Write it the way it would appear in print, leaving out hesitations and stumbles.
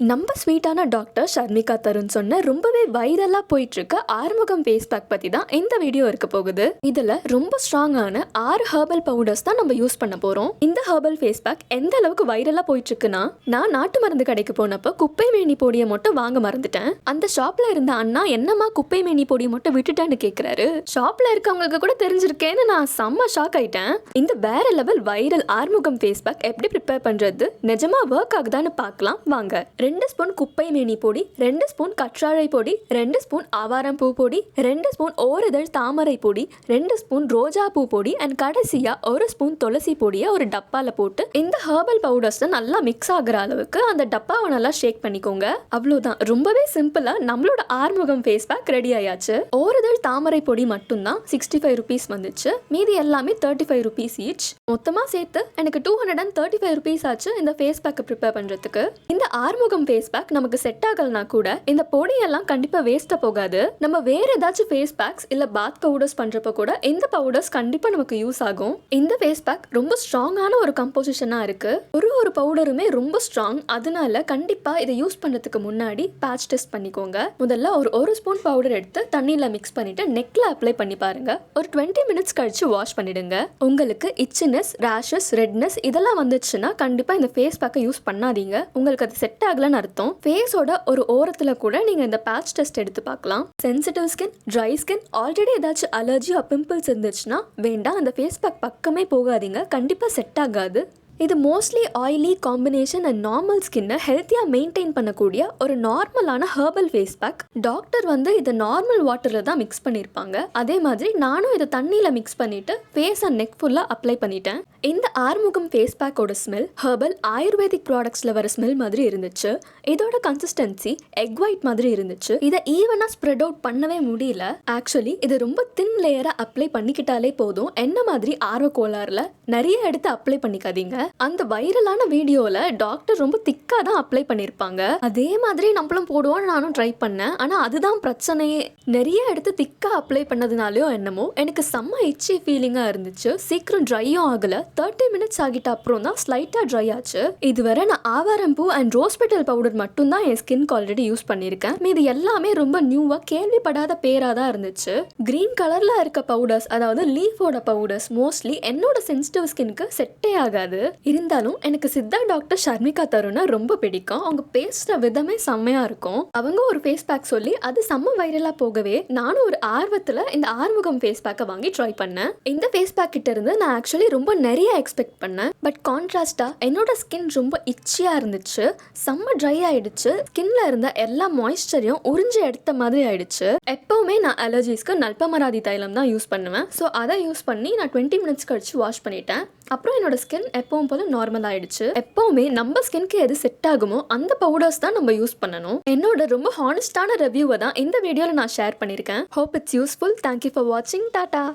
நம்ம ஸ்வீட்டான டாக்டர் ஷர்மிகா தருண் சொன்ன ரொம்பவே வைரலா போயிட்டு இருக்க ஆறுமுகம் ஃபேஸ் பேக் பத்தி தான் இந்த வீடியோ இருக்க போகுது. இதுல ரொம்ப ஸ்ட்ராங்கான 6 ஹெர்பல் பவுடர்ஸ் தான் நம்ம யூஸ் பண்ண போறோம். இந்த ஹெர்பல் ஃபேஸ் பேக் எந்த அளவுக்கு வைரலா போயிட்டு இருக்குன்னா, நான் நாட்டு மருந்து கடைக்கு போனப்ப குப்பை மேனி பொடியை மட்டும் வாங்க மறந்துட்டேன். அந்த ஷாப்ல இருந்த அண்ணா என்னமா குப்பை மேனி பொடி மட்டும் விட்டுட்டேன்னு கேக்குறாரு. ஷாப்ல இருக்கவங்களுக்கு கூட தெரிஞ்சிருக்கேன்னு நான் செம்ம ஷாக் ஆயிட்டேன். இந்த வேற level viral Arumugam face pack எப்படி ப்ரிப்பேர் பண்றது, நிஜமா ஒர்க் ஆகுதான்னு பார்க்கலாம் வாங்க. 2 ஸ்பூன் குப்பை மேனி பொடி, 2 ஸ்பூன் கற்றாழை பொடி, 2 ஸ்பூன் ஆவாரம் பூ பொடி, 2 ஸ்பூன் ஓரிதழ் தாமரை பொடி, 2 ஸ்பூன் ரோஜா பூ பொடி அண்ட் கடைசியா 1 ஸ்பூன் துளசி பொடியை ஒரு டப்பால போட்டு இந்த ஹெர்பல் பவுடர்ஸ் நல்லா மிக்ஸ் ஆகுற அளவுக்கு அந்த டப்பாவை நல்லா ஷேக் பண்ணிக்கோங்க. அவ்வளவுதான், ரொம்பவே சிம்பிளா நம்மளோட ஆறுமுகம் ஃபேஸ் பேக் ரெடி ஆயாச்சு. ஓரிதழ் தாமரை பொடி மட்டும்தான் 65 ருபீஸ் வந்துச்சு, மீதி எல்லாமே 35 ருபீஸ் ஈச். மொத்தமா சேர்த்து எனக்கு 235 ருபீஸ் ஆச்சு இந்த ஃபேஸ் பேக்கை ப்ரிப்பேர் பண்றதுக்கு. இந்த ஆறுமுகம் ஃபேஸ் பேக் நமக்கு செட் ஆகலனா கூட இந்த பொடியெல்லாம் கண்டிப்பா வேஸ்டா போகாது. நம்ம வேற ஏதாச்சும் ஃபேஸ் பேக்ஸ் இல்ல பாத் பவுடர்ஸ் பண்றப்ப கூட இந்த பவுடர்ஸ் கண்டிப்பா நமக்கு யூஸ் ஆகும். இந்த ஃபேஸ் பேக் ரொம்ப ஸ்ட்ராங்கான ஒரு கம்போசிஷனா இருக்கு. ஒரு பவுடருமே ரொம்ப ஸ்ட்ராங். அதனால கண்டிப்பா இதை யூஸ் பண்றதுக்கு முன்னாடி பேட்ச் டெஸ்ட் பண்ணிக்கோங்க. முதல்ல ஒரு ஸ்பூன் பவுடர் எடுத்து தண்ணியில மிக்ஸ் பண்ணிட்டு நெக்ல அப்ளை பண்ணி பாருங்க. ஒரு 20 மினிட்ஸ் கழிச்சு வாஷ் பண்ணிடுங்க. உங்களுக்கு இச்சினஸ், ரேஷஸ், ரெட்னஸ் இதெல்லாம் வந்துச்சுன்னா கண்டிப்பா இந்த ஃபேஸ் பேக்கை யூஸ் பண்ணாதீங்க. உங்களுக்கு அது செட் ஆகலன்னு அர்த்தம். ஃபேஸோட ஒரு ஓரத்துல கூட நீங்க இந்த பேட்ச் டெஸ்ட் எடுத்து பார்க்கலாம். Sensitive skin, dry skin, already ஏதாச்சும் அலர்ஜி பிம்பிள்ஸ் இருந்துச்சுன்னா வேண்டாம், அந்த ஃபேஸ் பேக் பக்கமே போகாதீங்க, கண்டிப்பா செட் ஆகாது. இது mostly oily combination and normal ஸ்கின்னை ஹெல்த்தியாக மெயின்டைன் பண்ணக்கூடிய ஒரு நார்மலான ஹெர்பல் ஃபேஸ் பேக். டாக்டர் இதை நார்மல் வாட்டரில் தான் மிக்ஸ் பண்ணியிருப்பாங்க. அதே மாதிரி நானும் இதை தண்ணியில் மிக்ஸ் பண்ணிட்டு ஃபேஸ் அண்ட் நெக் ஃபுல்லாக அப்ளை பண்ணிட்டேன். இந்த ஆறுமுகம் ஃபேஸ் பேக்கோட ஸ்மெல் ஹெர்பல் ஆயுர்வேதிக் ப்ராடக்ட்ஸில் வர ஸ்மெல் மாதிரி இருந்துச்சு. இதோட கன்சிஸ்டன்சி எக் ஒயிட் மாதிரி இருந்துச்சு. இதை ஈவனாக ஸ்ப்ரெட் அவுட் பண்ணவே முடியல. ஆக்சுவலி இது ரொம்ப தின் லேயராக அப்ளை பண்ணிக்கிட்டாலே போதும். என்ன மாதிரி ஆர்வ கோளாறுல நிறைய எடுத்து அப்ளை பண்ணிக்காதீங்க. அந்த வைரலான வீடியோல டாக்டர் ரொம்ப திக்கா தான் அப்ளை பண்ணிருப்பாங்க. அதே மாதிரி நம்மளும் போடுவோம், நானும் ட்ரை பண்ணேன். ஆனா அதுதான் பிரச்சனையே. நிறைய எடுத்து திக்கா அப்ளை பண்ணதுனாலயோ என்னமோ எனக்கு செம்ம இச்சி ஃபீலிங்கா இருந்துச்சு. சீக்கிரம் ட்ரையும் ஆகல. 30 மினிட்ஸ் ஆகிட்ட அப்புறம் தான் ஸ்லைட்டா ட்ரை ஆச்சு. இதுவரை நான் ஆவாரம் பூ அண்ட் ரோஸ் பெட்டல் பவுடர் மட்டும் தான் என் ஸ்கின்க்கு ஆல்ரெடி யூஸ் பண்ணிருக்கேன். மீது எல்லாமே ரொம்ப நியூவா கேள்விப்படாத பேரா தான் இருந்துச்சு. கிரீன் கலர்ல இருக்க பவுடர்ஸ், அதாவது லீஃபோட பவுடர்ஸ் மோஸ்ட்லி என்னோட சென்சிட்டிவ் ஸ்கின்க்கு செட்டே ஆகாது. இருந்தாலும் எனக்கு சித்தா டாக்டர் ஷர்மிகா தருணை ரொம்ப பிடிக்கும். அவங்க பேசுற விதமே செம்மையா இருக்கும். அவங்க ஒரு ஃபேஸ் பேக் சொல்லி அது செம்ம வைரலா போகவே நானும் ஒரு ஆர்வத்துல இந்த ஆறுமுகம் ஃபேஸ் பேக்கை வாங்கி ட்ரை பண்ணேன். இந்த ஃபேஸ் பேக் கிட்ட இருந்து நான் ஆக்சுவலி ரொம்ப நிறைய எக்ஸ்பெக்ட் பண்ணேன். பட் கான்ட்ராஸ்டா என்னோட ஸ்கின் ரொம்ப இச்சியா இருந்துச்சு. செம்ம ட்ரை ஆயிடுச்சு. ஸ்கின்ல இருந்த எல்லா மாய்ஸ்சரையும் உறிஞ்சு எடுத்த மாதிரி ஆயிடுச்சு. எப்பவுமே நான் அலர்ஜிஸ்க்கு நல்பமராதி தைலம் தான் யூஸ் பண்ணுவேன். ஸோ அதை யூஸ் பண்ணி நான் 20 மினிட்ஸ் கழிச்சு வாஷ் பண்ணிட்டேன். அப்புறம் என்னோட ஸ்கின் எப்பவும் போல நார்மல் ஆயிடுச்சு. எப்பவுமே நம்ம ஸ்கின்க்கு எது செட் ஆகுமோ அந்த பவுடர்ஸ் தான் நம்ம யூஸ் பண்ணணும். என்னோட ரொம்ப ஹானஸ்டான ரிவ்யூவை தான் இந்த வீடியோல நான் ஷேர் பண்ணிருக்கேன். Hope it's useful. Thank you for வாட்சிங். டாடா.